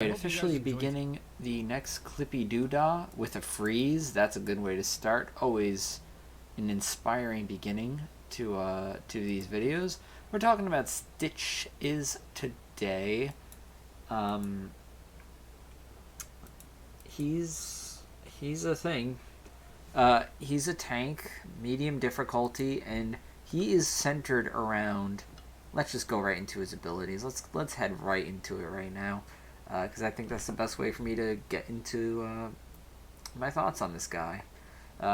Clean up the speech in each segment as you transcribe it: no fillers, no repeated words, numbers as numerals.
Right, officially beginning the next Clippy Doodah with a freeze. That's a good way to start. Always an inspiring beginning to these videos. We're talking about Stitch is today. He's a thing. He's a tank, medium difficulty, and he is centered around. Let's just go right into his abilities. Let's head right into it right now, because I think that's the best way for me to get into my thoughts on this guy.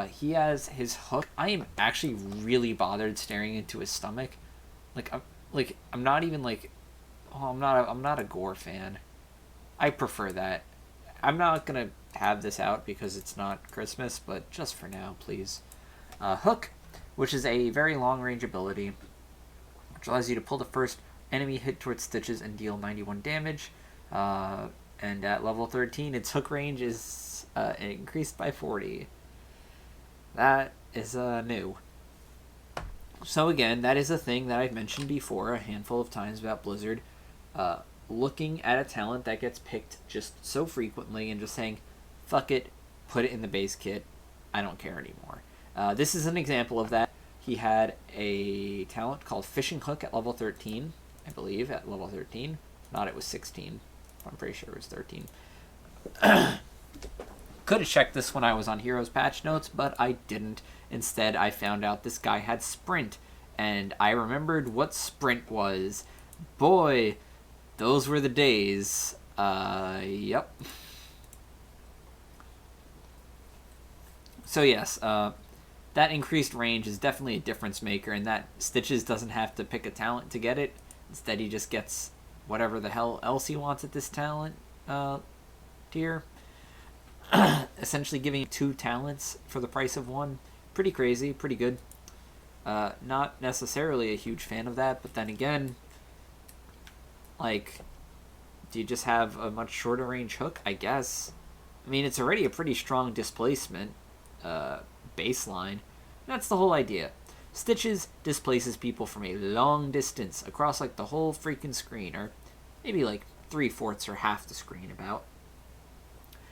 He has his hook. I am actually really bothered staring into his stomach. I'm not even like, oh, I'm not a gore fan. I prefer that. I'm not gonna have this out because it's not Christmas, but just for now, please. Hook, which is a very long range ability, which allows you to pull the first enemy hit towards Stitches and deal 91 damage. And at level 13, its hook range is increased by 40. That is new. So again, that is a thing that I've mentioned before a handful of times about Blizzard. Looking at a talent that gets picked just so frequently and just saying, fuck it, put it in the base kit, I don't care anymore. This is an example of that. He had a talent called Fishing Hook at level 13, I believe, at level 13. Not, it was 16. I'm pretty sure it was 13. Could have checked this when I was on Heroes patch notes, but I didn't. Instead, I found out this guy had Sprint, and I remembered what Sprint was. Boy, those were the days. Yep. So yes, that increased range is definitely a difference maker, and that Stitches doesn't have to pick a talent to get it. Instead, he just gets whatever the hell else he wants at this talent tier. Essentially giving 2 talents for the price of 1. Pretty crazy, pretty good. Not necessarily a huge fan of that, but then again, like, do you just have a much shorter range hook? I guess. I mean, it's already a pretty strong displacement baseline. That's the whole idea. Stitches displaces people from a long distance across like the whole freaking screen, or maybe like 3/4 or half the screen about.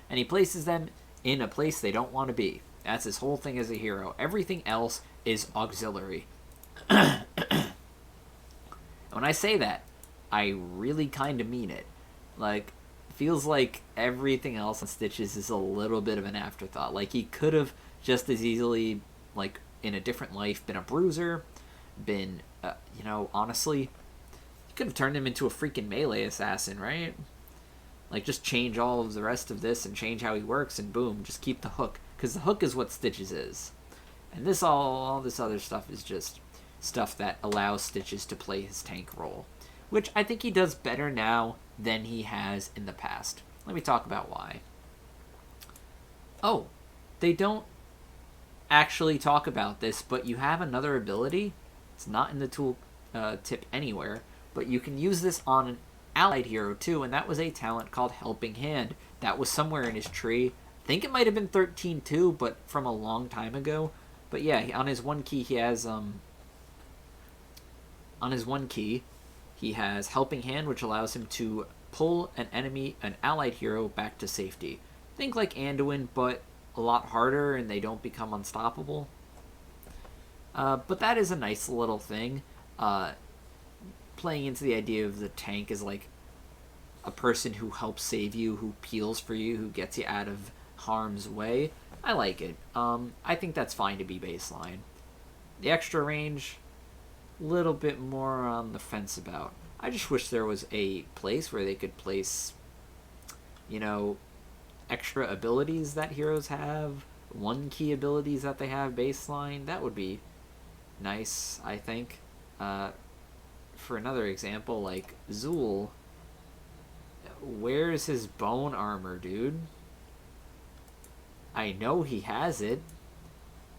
And he places them in a place they don't want to be. That's his whole thing as a hero. Everything else is auxiliary. And when I say that, I really kind of mean it. Like, feels like everything else on Stitches is a little bit of an afterthought. Like, he could have just as easily, like, in a different life, been a bruiser, been, honestly, you could have turned him into a freaking melee assassin, right? Like, just change all of the rest of this and change how he works, and boom, just keep the hook. Because the hook is what Stitches is. And this all this other stuff is just stuff that allows Stitches to play his tank role, which I think he does better now than he has in the past. Let me talk about why. Oh, they don't actually talk about this, but you have another ability. It's not in the tool tip anywhere, but you can use this on an allied hero too, and that was a talent called Helping Hand. That was somewhere in his tree. I think it might have been 13 too, but from a long time ago. But yeah, on his 1 key he has he has Helping Hand, which allows him to pull an allied hero back to safety. Think like Anduin, but a lot harder, and they don't become unstoppable. But that is a nice little thing. Playing into the idea of the tank as like a person who helps save you, who peels for you, who gets you out of harm's way. I like it. I think that's fine to be baseline. The extra range, little bit more on the fence about. I just wish there was a place where they could place, extra abilities that heroes have, 1 key abilities that they have baseline. That would be nice, I think. For another example, like Zool, where's his bone armor, dude? I know he has it,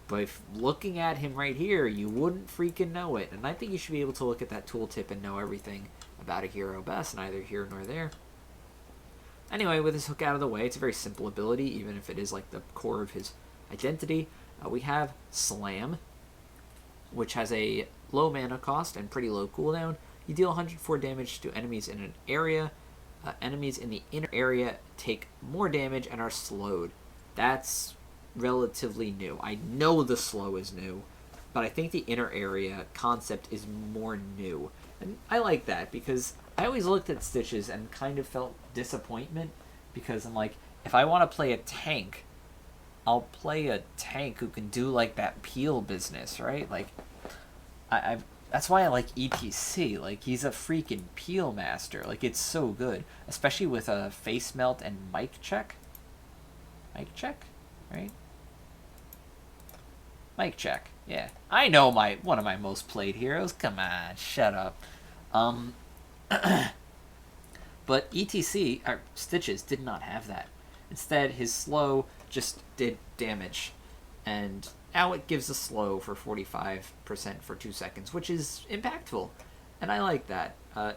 but if looking at him right here, you wouldn't freaking know it. And I think you should be able to look at that tooltip and know everything about a hero best, neither here nor there. Anyway, with his hook out of the way, it's a very simple ability, even if it is like the core of his identity. We have Slam, which has a low mana cost and pretty low cooldown. You deal 104 damage to enemies in an area. Enemies in the inner area take more damage and are slowed. That's relatively new. I know the slow is new, but I think the inner area concept is more new. And I like that because I always looked at Stitches and kind of felt disappointment because I'm like, if I want to play a tank, I'll play a tank who can do like that peel business, right? Like, I've that's why I like ETC. Like, he's a freaking peel master. Like, it's so good, especially with a face melt and mic check. Mic check, right? Mic check. Yeah, I know one of my most played heroes. Come on, shut up. Um, but ETC or Stitches did not have that. Instead, his slow just did damage, and now it gives a slow for 45% for 2 seconds, which is impactful, and I like that.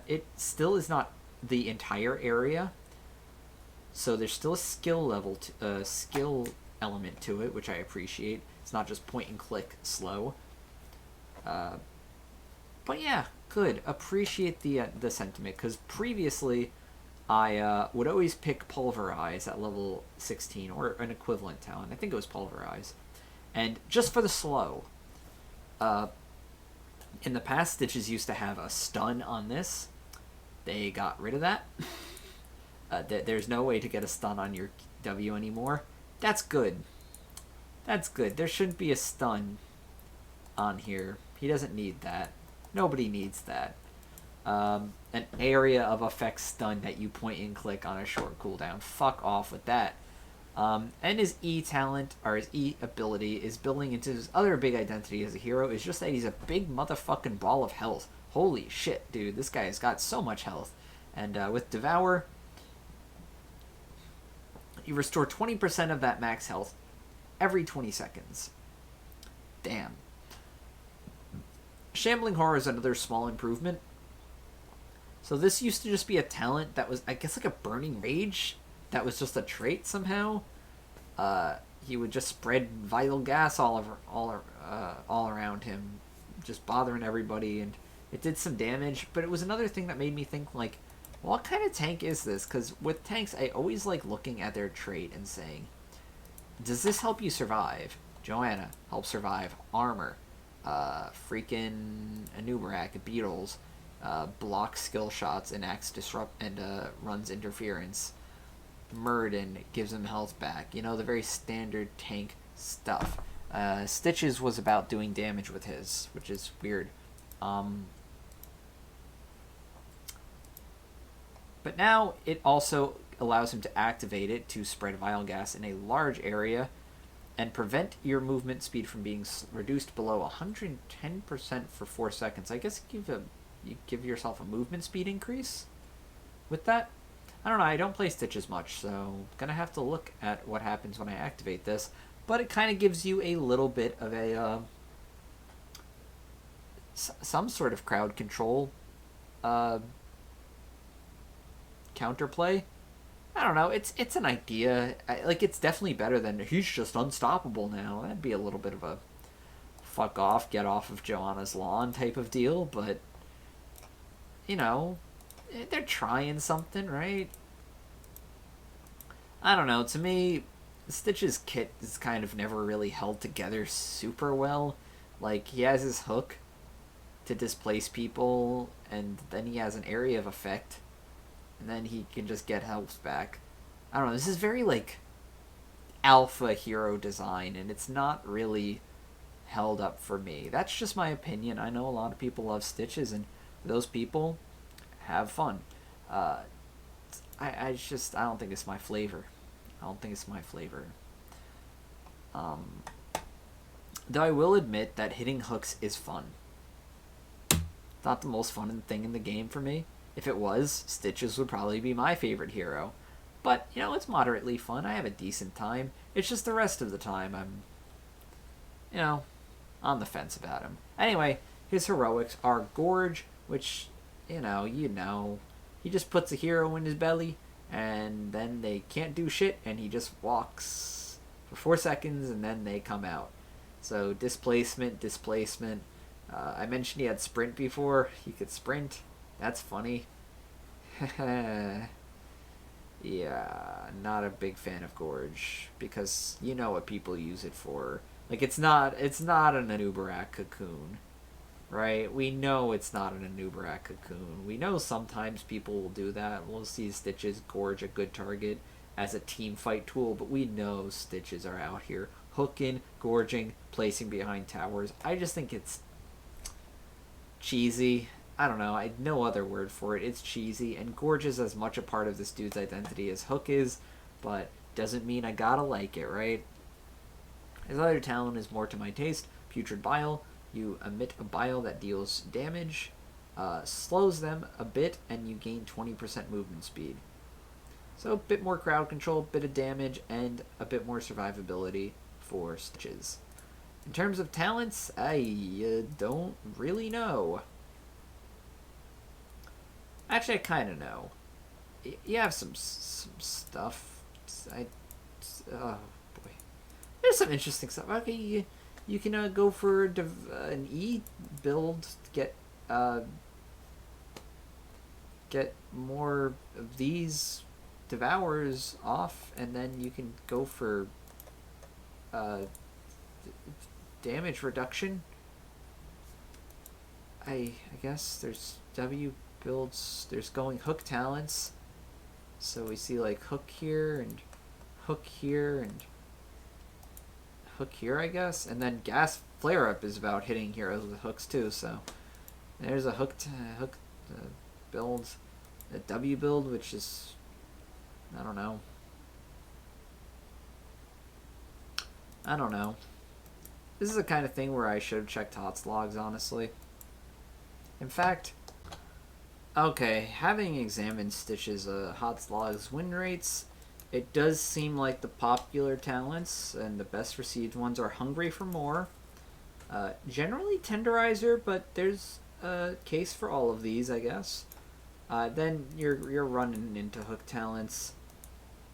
It still is not the entire area, so there's still a skill element to it, which I appreciate. It's not just point and click slow. But yeah, good. Appreciate the sentiment, because previously I would always pick Pulverize at level 16, or an equivalent talent. I think it was Pulverize. And just for the slow, in the past, Stitches used to have a stun on this. They got rid of that. There's no way to get a stun on your W anymore. That's good. That's good. There shouldn't be a stun on here. He doesn't need that. Nobody needs that. An area of effect stun that you point and click on a short cooldown. Fuck off with that. And his E talent, or his E ability, is building into his other big identity as a hero, is just that he's a big motherfucking ball of health. Holy shit, dude. This guy has got so much health. And with Devour, you restore 20% of that max health every 20 seconds. Damn. Shambling Horror is another small improvement. So this used to just be a talent that was, I guess, like a Burning Rage. That was just a trait somehow. He would just spread vital gas all around him, just bothering everybody, and it did some damage. But it was another thing that made me think, like, what kind of tank is this? Because with tanks, I always like looking at their trait and saying, does this help you survive? Joanna helps survive. Armor. Freaking Anubarak, Beetles, blocks skill shots and acts disrupt and runs interference. Murden gives him health back. You know, the very standard tank stuff. Stitches was about doing damage with his, which is weird. But now it also allows him to activate it to spread vial gas in a large area and prevent your movement speed from being reduced below 110% for 4 seconds. I guess you give yourself a movement speed increase with that. I don't know, I don't play Stitches much, so gonna have to look at what happens when I activate this. But it kind of gives you a little bit of a some sort of crowd control counterplay. I don't know. It's an idea. It's definitely better than he's just unstoppable now. That'd be a little bit of a fuck off, get off of Joanna's lawn type of deal. But you know, they're trying something, right? I don't know. To me, Stitch's kit is kind of never really held together super well. Like, he has his hook to displace people, and then he has an area of effect, and then he can just get health back. I don't know, this is very, like, alpha hero design, and it's not really held up for me. That's just my opinion. I know a lot of people love Stitches, and for those people, have fun. I don't think it's my flavor. Though I will admit that hitting hooks is fun. Not the most fun thing in the game for me. If it was, Stitches would probably be my favorite hero. But, you know, it's moderately fun. I have a decent time. It's just the rest of the time I'm, you know, on the fence about him. Anyway, his heroics are Gorge, which, you know, he just puts a hero in his belly, and then they can't do shit, and he just walks for 4 seconds, and then they come out. So, displacement. I mentioned he had sprint before. He could sprint. That's funny. Yeah, not a big fan of Gorge because you know what people use it for. Like it's not an Anubarak cocoon, right? We know it's not an Anubarak cocoon. We know sometimes people will do that. We'll see Stitches gorge a good target as a team fight tool, but we know Stitches are out here hooking, gorging, placing behind towers. I just think it's cheesy. I don't know. I no other word for it. It's cheesy, and Gorge is as much a part of this dude's identity as Hook is, but doesn't mean I gotta like it, right? His other talent is more to my taste. Putrid Bile. You emit a bile that deals damage, slows them a bit, and you gain 20% movement speed. So a bit more crowd control, bit of damage, and a bit more survivability for Stitches. In terms of talents, I don't really know. Actually, I kind of know. You have some stuff. I oh boy, there's some interesting stuff. Okay, you can go for an E build, uh, get more of these devours off, and then you can go for uh, damage reduction. I guess there's W builds. There's going hook talents. So we see like hook here and hook here and hook here, I guess, and then gas flare up is about hitting heroes with hooks too. So there's a hook build, a W build, which is I don't know. I don't know. This is the kind of thing where I should have checked HOTS logs, honestly. In fact, okay, having examined Stitch's HOTS logs win rates, it does seem like the popular talents and the best received ones are Hungry for More, generally Tenderizer, but there's a case for all of these, I guess. Then you're running into hook talents,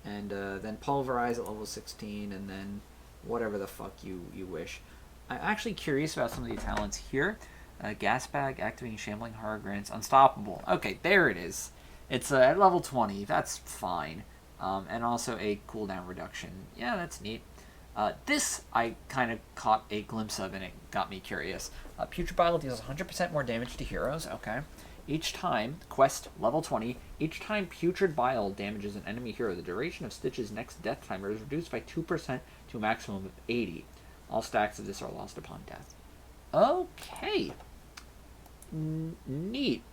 and then Pulverize at level 16, and then whatever the fuck you wish. I'm actually curious about some of the talents here. Gas Bag, Activating Shambling Horror Grants, Unstoppable. Okay, there it is. It's at level 20. That's fine. And also a cooldown reduction. Yeah, that's neat. This I kind of caught a glimpse of, and it got me curious. Putrid Bile deals 100% more damage to heroes. Okay. Each time, quest level 20, each time Putrid Bile damages an enemy hero, the duration of Stitch's next death timer is reduced by 2% to a maximum of 80. All stacks of this are lost upon death. Okay. Neat.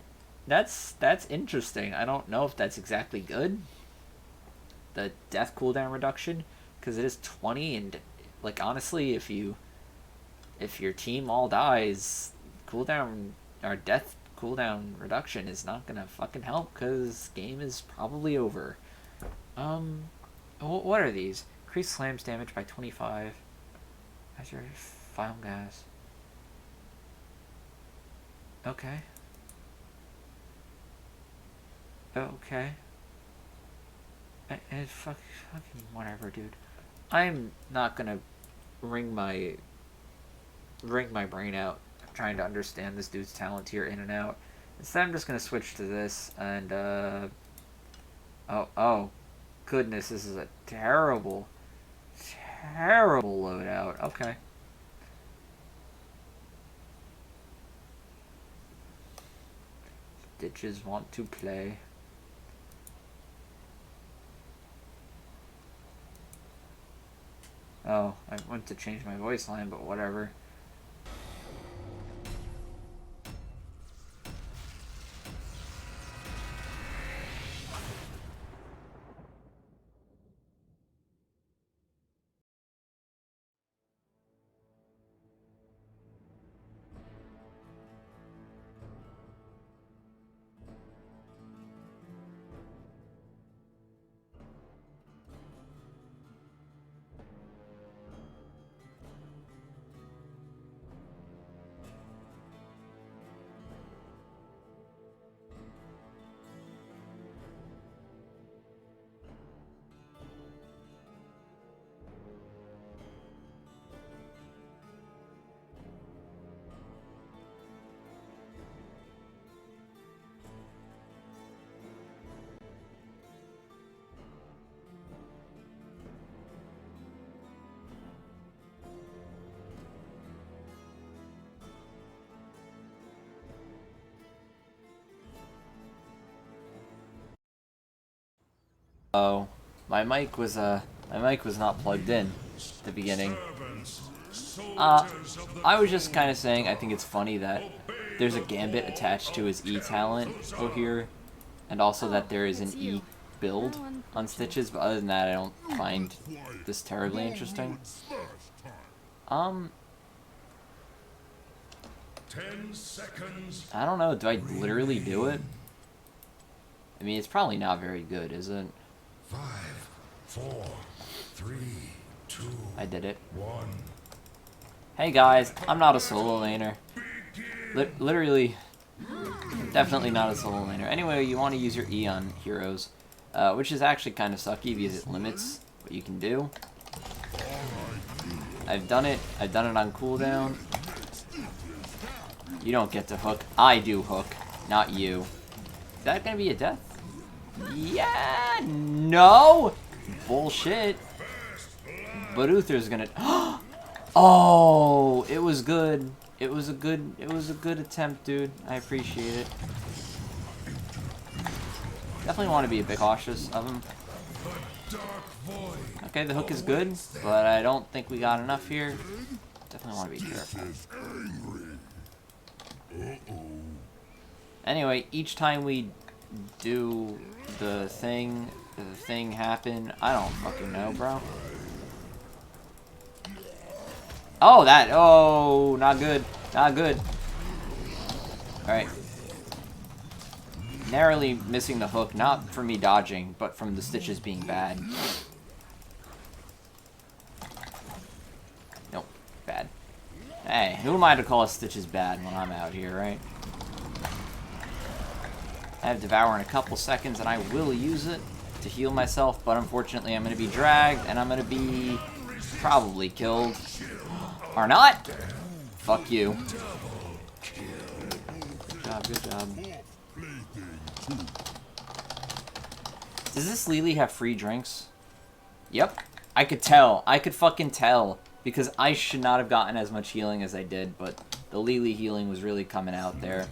That's interesting. I don't know if that's exactly good. The death cooldown reduction, because it is 20, and like honestly, if your team all dies, cooldown or death cooldown reduction is not gonna fucking help because game is probably over. What are these? Increase slams damage by 25. As your final gas. Okay. Okay. Fucking whatever, dude. I'm not gonna wring my brain out trying to understand this dude's talent here in and out. Instead, I'm just gonna switch to this and oh goodness, this is a terrible loadout. Okay. Stitches want to play. Oh, I went to change my voice line, but whatever. Oh, my mic was not plugged in at the beginning. I was just kind of saying I think it's funny that there's a gambit attached to his E talent over here, and also that there is an E build on Stitches, but other than that I don't find this terribly interesting. 10 seconds. I don't know, do I literally do it? I mean, it's probably not very good, is it? 5, 4, 3, 2, I did it. 1. Hey guys, I'm not a solo laner. Literally, definitely not a solo laner. Anyway, you want to use your E on heroes, which is actually kind of sucky because it limits what you can do. I've done it on cooldown. You don't get to hook. I do hook, not you. Is that gonna be a death? Yeah, no! Bullshit. But Uther's gonna... Oh, it was good. It was a good attempt, dude. I appreciate it. Definitely want to be a bit cautious of him. Okay, the hook is good, but I don't think we got enough here. Definitely want to be careful. Anyway, each time we do the thing happen, I don't fucking know, bro. Oh, oh, not good, not good. Alright. Narrowly missing the hook, not from me dodging, but from the Stitches being bad. Nope, bad. Hey, who am I to call a Stitches bad when I'm out here, right? I have Devour in a couple seconds, and I will use it to heal myself, but unfortunately I'm going to be dragged, and I'm going to be probably killed. Or not! Fuck you. Good job, good job. Does this Lily have free drinks? Yep. I could tell. I could fucking tell. Because I should not have gotten as much healing as I did, but the Lily healing was really coming out there.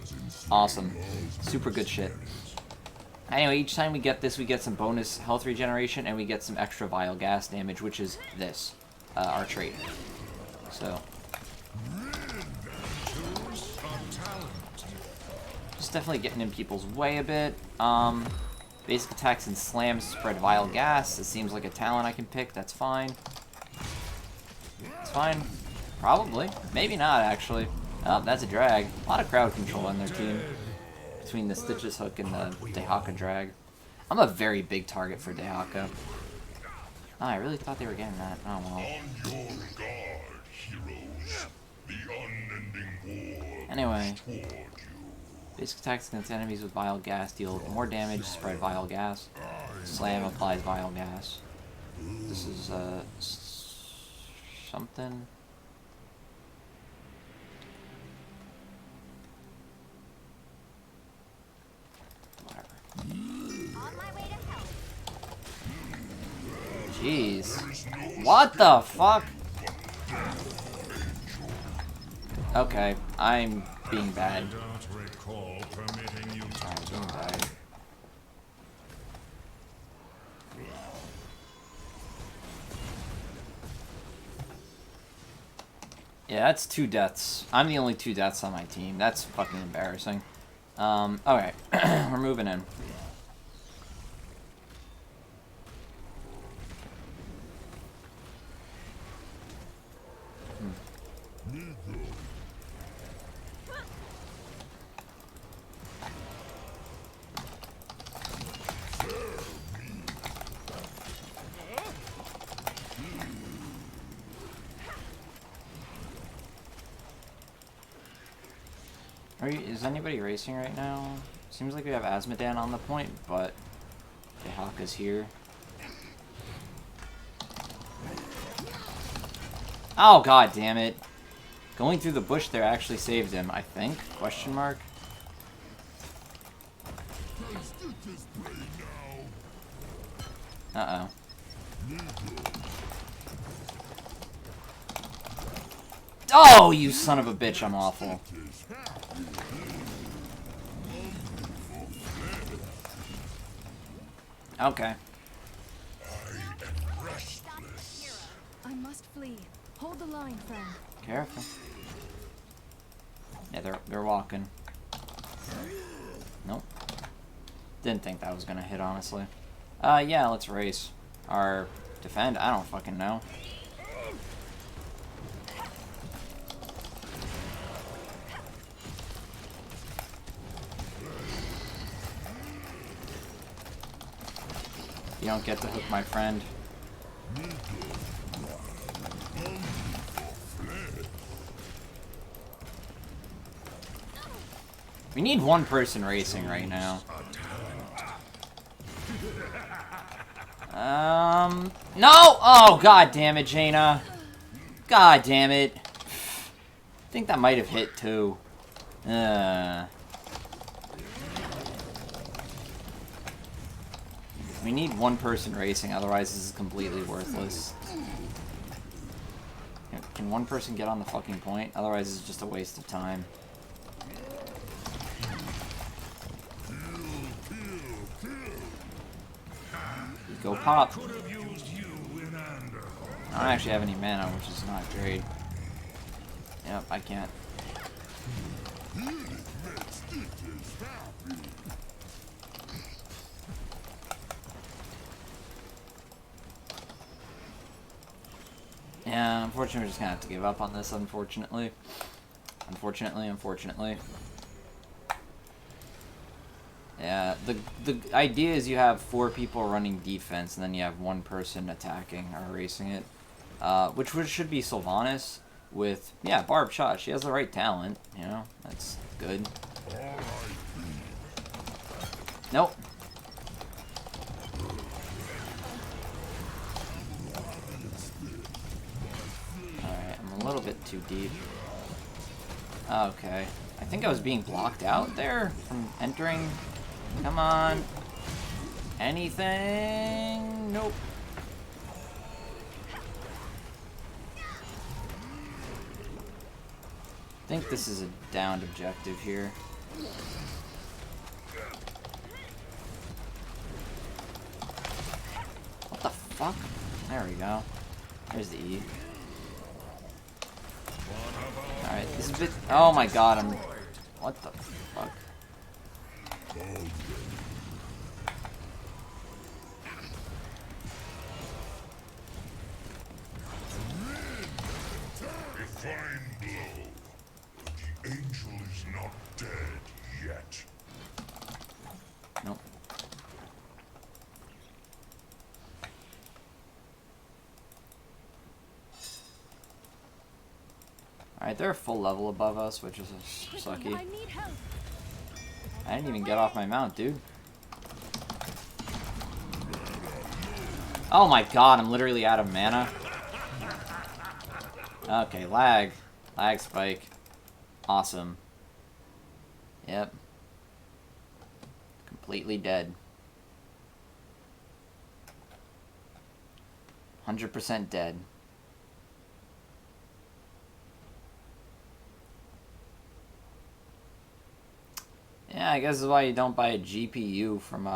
Awesome. Super good shit. Anyway, each time we get this, we get some bonus health regeneration, and we get some extra vial gas damage, which is this. Our trait. So. Just definitely getting in people's way a bit. Basic attacks and slams spread vial gas. It seems like a talent I can pick. That's fine. It's fine. Probably. Maybe not, actually. Oh, that's a drag. A lot of crowd control on their team. Between the Stitches hook and the Dehaka drag. I'm a very big target for Dehaka. Oh, I really thought they were getting that. Oh, well. On your guard, heroes. The unending war. Anyway. Basic attacks against enemies with vial gas deal more damage, spread vial gas. Slam applies vial gas. This is, something. Whatever. On my way to help. Jeez. What the fuck? Okay, I'm being bad. Alright, being bad. Yeah, that's 2 deaths. I'm the only 2 deaths on my team. That's fucking embarrassing. Alright. We're moving in. Is anybody racing right now? Seems like we have Asmodan on the point, but Dehaka's here. Oh, god damn it. Going through the bush there actually saved him, I think? Question mark? Uh-oh. Oh, you son of a bitch, I'm awful. Okay. I must flee. Hold the line, friend. Careful. Yeah, they're walking. Nope. Didn't think that was gonna hit, honestly. Yeah, let's race. Or defend? I don't fucking know. You don't get to hook my friend. We need one person racing right now. No! Oh, god damn it, Jaina. God damn it. I think that might have hit, too. We need one person racing, otherwise this is completely worthless. Can one person get on the fucking point? Otherwise it's just a waste of time. Go pop. I don't actually have any mana, which is not great. Yep, I can't. Yeah, unfortunately we're just gonna have to give up on this, unfortunately. Unfortunately. Yeah, the idea is you have 4 people running defense, and then you have 1 person attacking or racing it. Which should be Sylvanas with, yeah, Barb Shot. She has the right talent, you know? That's good. Nope. Alright, I'm a little bit too deep. Okay. I think I was being blocked out there from entering. Come on. Anything? Nope. I think this is a downed objective here. What the fuck? There we go. There's the E. Alright, this is a bit... Oh my god, I'm... What the fuck? A fine blow. The angel is not dead yet. Nope. Alright, they're a full level above us, which is sucky. I need help. I didn't even get off my mount, dude. Oh my god, I'm literally out of mana. Okay, lag. Lag spike. Awesome. Yep. Completely dead. 100% dead. Yeah, I guess that's why you don't buy a GPU from,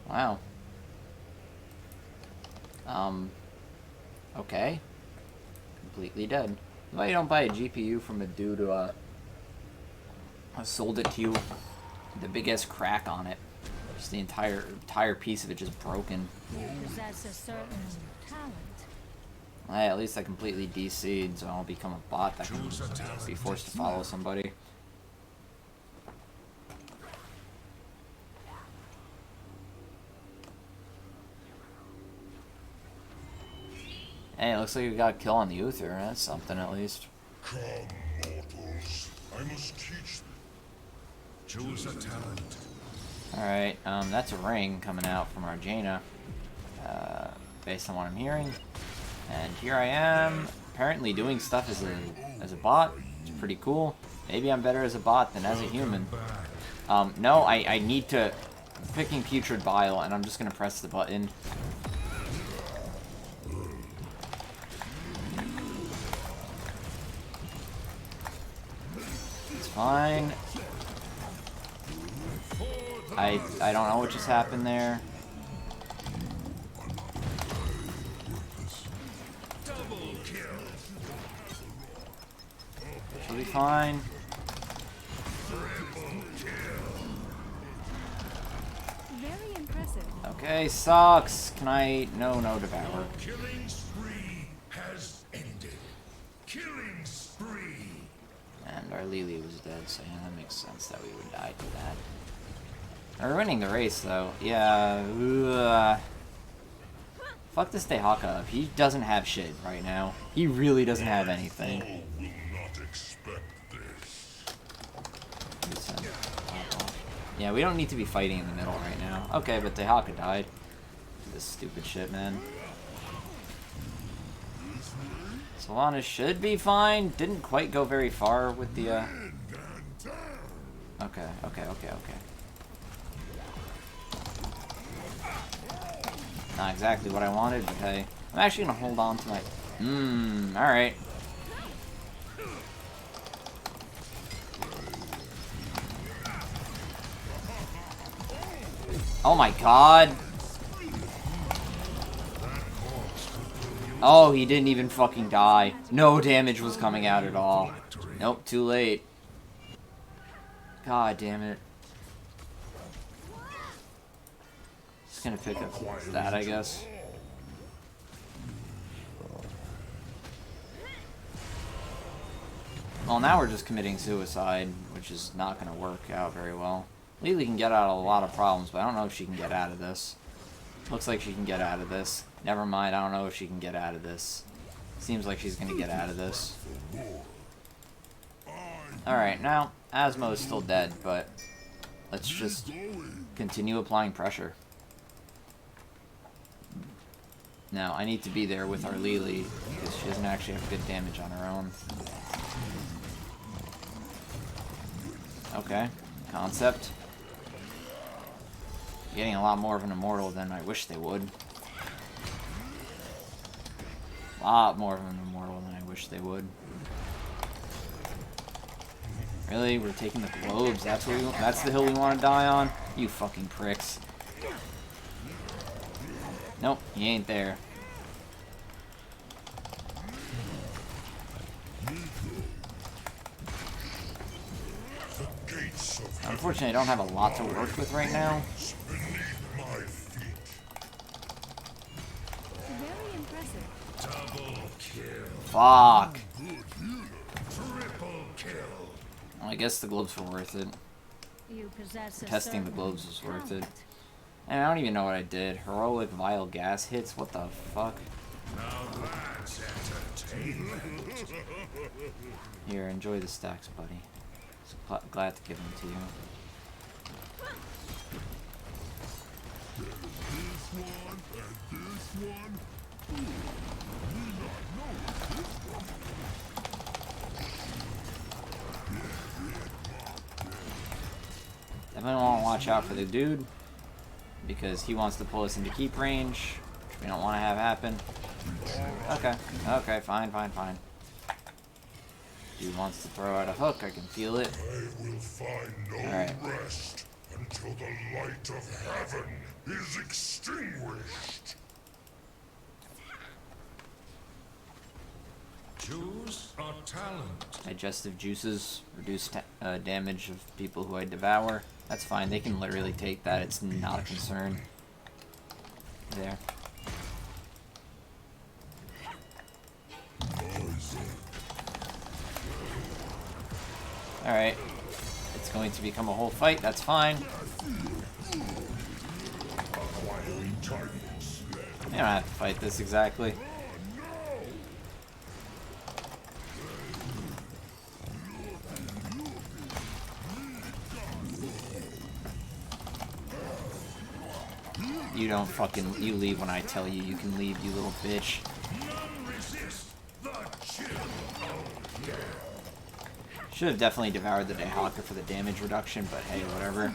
Wow. Okay. Completely dead. That's why you don't buy a GPU from a dude who, sold it to you with the biggest crack on it. Just the entire piece of it just broken. Possess a certain talent. Hey, at least I completely DC'd, so I won't become a bot that can be forced to follow somebody. Hey, it looks like we got a kill on the Uther. That's something, at least. Come, mortals. I must teach them. Choose a talent. Alright, that's a ring coming out from our Jaina. Based on what I'm hearing. And here I am, apparently doing stuff as a bot. It's pretty cool. Maybe I'm better as a bot than as a human. No, I need to... I'm picking Putrid Bile, and I'm just gonna press the button. It's fine. I don't know what just happened there. She'll be fine. Very impressive. Okay, sucks. Can I... No, devour. Killing spree has ended. Killing spree. And our Lily was dead, so yeah, that makes sense that we would die to that. We're winning the race, though. Yeah. Fuck this Dehaka up. He doesn't have shit right now. He really doesn't have anything. Foe will not expect this. Yeah, we don't need to be fighting in the middle right now. Okay, but Dehaka died. This stupid shit, man. Solana should be fine. Didn't quite go very far with the, Okay. Not exactly what I wanted, but hey. I'm actually gonna hold on to my... alright. Oh my god. Oh, he didn't even fucking die. No damage was coming out at all. Nope, too late. God damn it. Just gonna pick up that, I guess. Well, now we're just committing suicide, which is not gonna work out very well. Lily can get out of a lot of problems, but I don't know if she can get out of this. Looks like she can get out of this. Never mind, I don't know if she can get out of this. Seems like she's gonna get out of this. Alright, now, Asmo is still dead, but let's just continue applying pressure. Now, I need to be there with our Lily, because she doesn't actually have good damage on her own. Okay, concept. Getting a lot more of an immortal than I wish they would. A lot more of an immortal than I wish they would. Really? We're taking the globes? That's the hill we want to die on? You fucking pricks. Nope, he ain't there. Unfortunately, I don't have a lot to work with right now. Very impressive. Double kill. Fuck. Triple kill. Well, I guess the globes were worth it. You possess a Testing the certain globes was worth it. talent. And I don't even know what I did. Heroic vile gas hits? What the fuck? Now that's entertainment. Here, enjoy the stacks, buddy. So glad to give them to you. Definitely want to watch out for the dude, because he wants to pull us into keep range, which we don't want to have happen. Okay, fine. Dude wants to throw out a hook, I can feel it. I will find no rest until the light of heaven is extinguished. Choose a talent. Digestive juices reduce damage of people who I devour. That's fine, they can literally take that, it's not a concern. There. Alright. It's going to become a whole fight, that's fine. You don't have to fight this exactly. You don't fucking... You leave when I tell you you can leave, you little bitch. Should have definitely devoured the Dehaka for the damage reduction, but hey, whatever.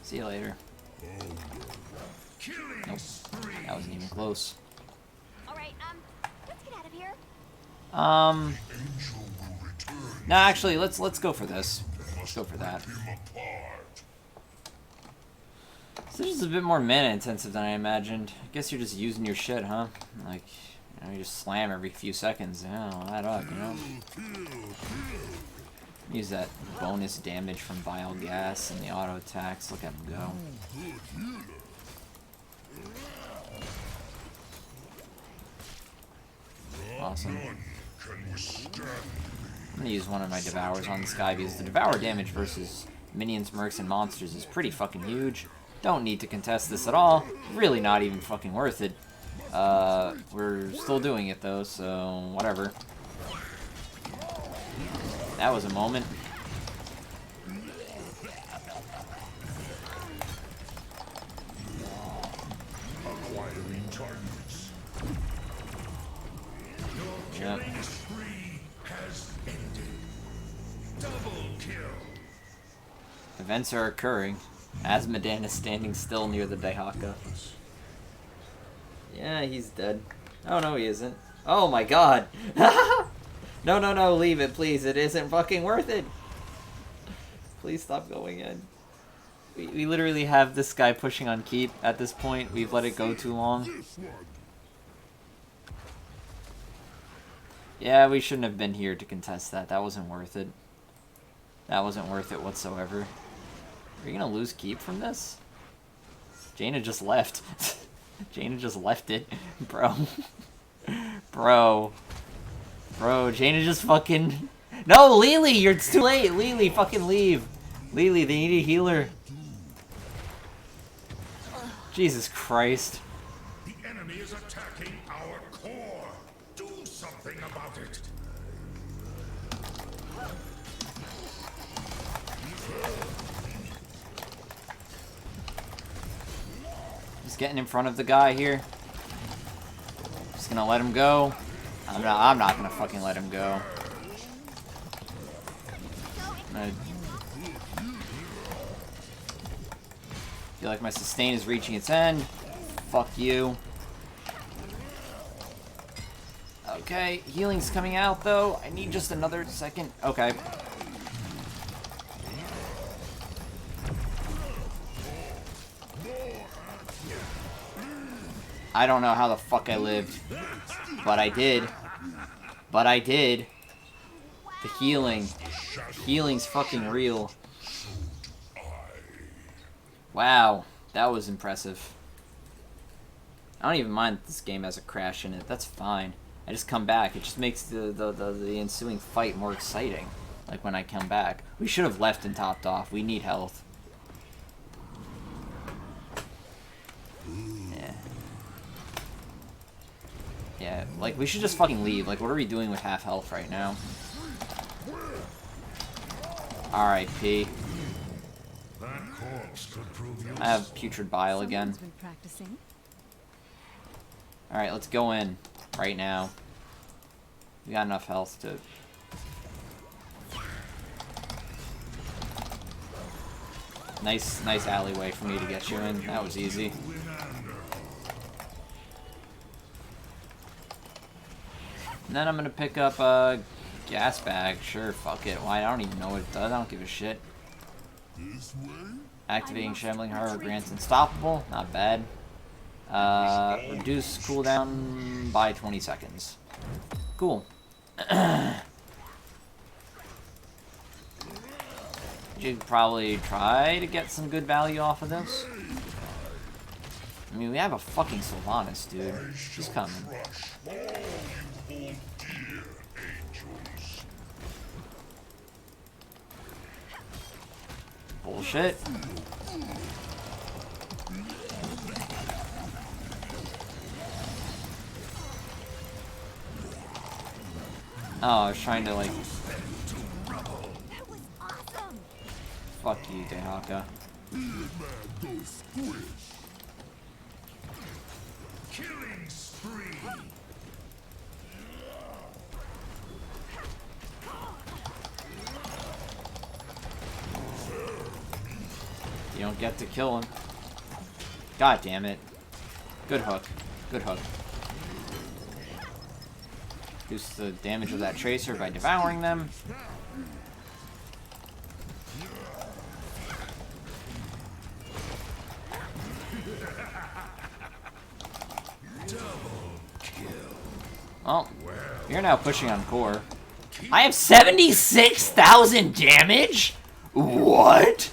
See you later. Nope. That wasn't even close. Alright, let's get out of here. No, actually, let's go for this. Let's go for that. So this is a bit more mana intensive than I imagined. I guess you're just using your shit, huh? Like, you know, you just slam every few seconds. Yeah, well, add up, you know? Use that bonus damage from Vile Gas and the auto attacks. Look at him go. Awesome. I'm gonna use one of my Devours on this guy because the Devour damage versus minions, mercs, and monsters is pretty fucking huge. Don't need to contest this at all. Really not even fucking worth it. We're still doing it though, so whatever. That was a moment. Acquiring targets. Yep. Killing spree has ended. Double kill. Events are occurring. Asmodan is standing still near the Dehaka. Yeah, he's dead. Oh, no, he isn't. Oh, my God. No, no, no, leave it, please. It isn't fucking worth it. Please stop going in. We literally have this guy pushing on keep at this point. We've let it go too long. Yeah, we shouldn't have been here to contest that. That wasn't worth it. That wasn't worth it whatsoever. Are you gonna lose keep from this? Jaina just left. Jaina just left it. Bro. Bro. Bro, Jaina just fucking... No, Lily! It's too late! Lily, fucking leave! Lily, they need a healer. Jesus Christ. The enemy is attacking our core. Do something about it. Just getting in front of the guy here. Just gonna let him go. I'm not gonna fucking let him go. I feel like my sustain is reaching its end. Fuck you. Okay, healing's coming out though. I need just another second. Okay. I don't know how the fuck I lived, but I did. But I did. The healing. The healing's fucking real. Wow, that was impressive. I don't even mind that this game has a crash in it. That's fine. I just come back. It just makes the ensuing fight more exciting. Like when I come back. We should have left and topped off. We need health. Yeah. Yeah, like we should just fucking leave. Like what are we doing with half health right now? R.I.P. I have putrid bile again. Alright, let's go in right now. We got enough health to... Nice alleyway for me to get you in. That was easy. And then I'm gonna pick up a gas bag. Sure, fuck it. Why? I don't even know what it does. I don't give a shit. Activating Shambling Horror grants Unstoppable. Not bad. Reduce cooldown by 20 seconds. Cool. You could probably try to get some good value off of this. I mean, we have a fucking Sylvanas, dude. She's coming. Bullshit. Oh, I was trying to, like... That was awesome. Fuck you, Dehaka. Killing spree. You don't get to kill him. God damn it. Good hook. Good hook. Reduce the damage of that tracer by devouring them. Oh, you're now pushing on core. I have 76,000 damage? What?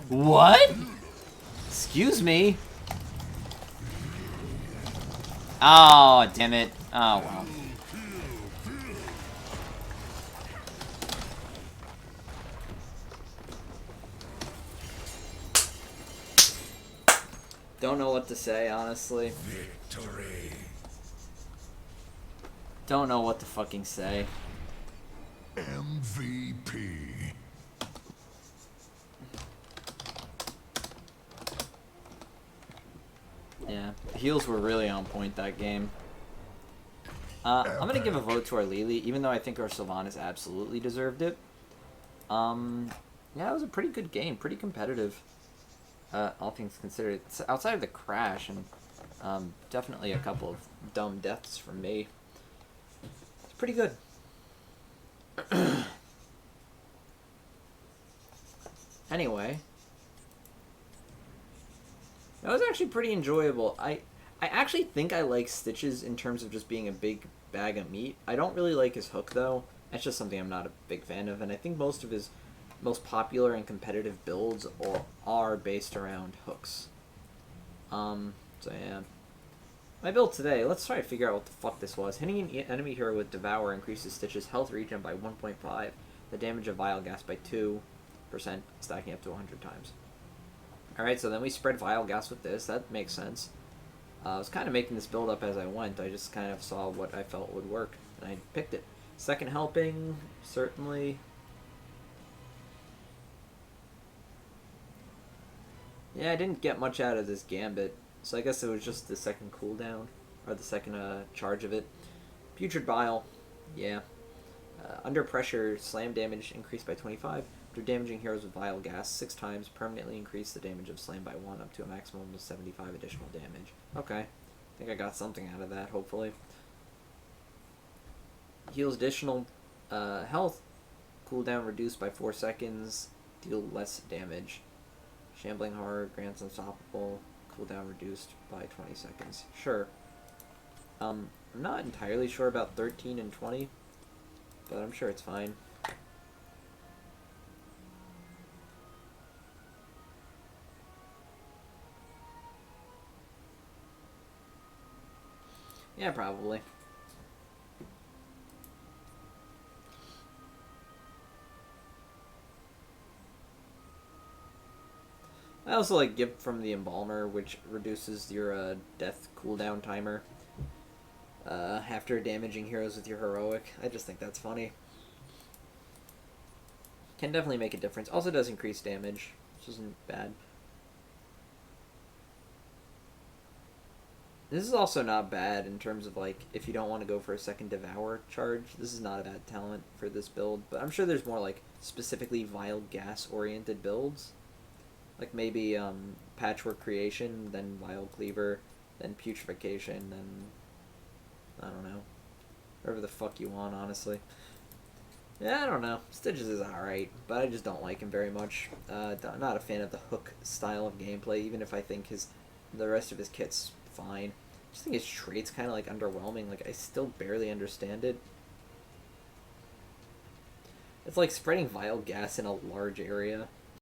What? Excuse me. Oh, damn it. Oh, well. Don't know what to say, honestly. Victory. Don't know what to fucking say. MVP. Yeah, the heals were really on point that game. I'm gonna give a vote to our Lily, even though I think our Sylvanas absolutely deserved it. Yeah, it was a pretty good game, pretty competitive. All things considered. It's outside of the crash, and definitely a couple of dumb deaths from me. It's pretty good. Anyway, that was actually pretty enjoyable. I actually think I like Stitches in terms of just being a big bag of meat. I don't really like his hook, though. That's just something I'm not a big fan of, and I think most of his most popular and competitive builds are based around hooks. So yeah. My build today, let's try to figure out what the fuck this was. Hitting an enemy hero with Devour increases Stitch's health regen by 1.5, the damage of Vile Gas by 2%, stacking up to 100 times. Alright, so then we spread Vile Gas with this. That makes sense. I was kind of making this build up as I went. I just kind of saw what I felt would work, and I picked it. Second helping, certainly. Yeah, I didn't get much out of this Gambit, so I guess it was just the second cooldown, or the second charge of it. Putrid Bile, yeah. Under pressure, slam damage increased by 25. After damaging heroes with Vile Gas 6 times, permanently increase the damage of slam by 1 up to a maximum of 75 additional damage. Okay, I think I got something out of that, hopefully. Heals additional health, cooldown reduced by 4 seconds, deal less damage. Shambling Horror grants unstoppable, cooldown reduced by 20 seconds. Sure. I'm not entirely sure about 13 and 20, but I'm sure it's fine. Yeah, probably. I also like Gift from the Embalmer, which reduces your death cooldown timer after damaging heroes with your heroic. I just think that's funny. Can definitely make a difference. Also does increase damage, which isn't bad. This is also not bad in terms of, like, if you don't want to go for a second Devour charge. This is not a bad talent for this build, but I'm sure there's more, like, specifically Vile Gas-oriented builds. Like, maybe, Patchwork Creation, then Vile Cleaver, then Putrefaction, then, I don't know. Whatever the fuck you want, honestly. Yeah, I don't know. Stitches is alright, but I just don't like him very much. Not a fan of the hook style of gameplay, even if I think the rest of his kit's fine. I just think his trait's kind of, like, underwhelming. Like, I still barely understand it. It's like spreading Vile Gas in a large area.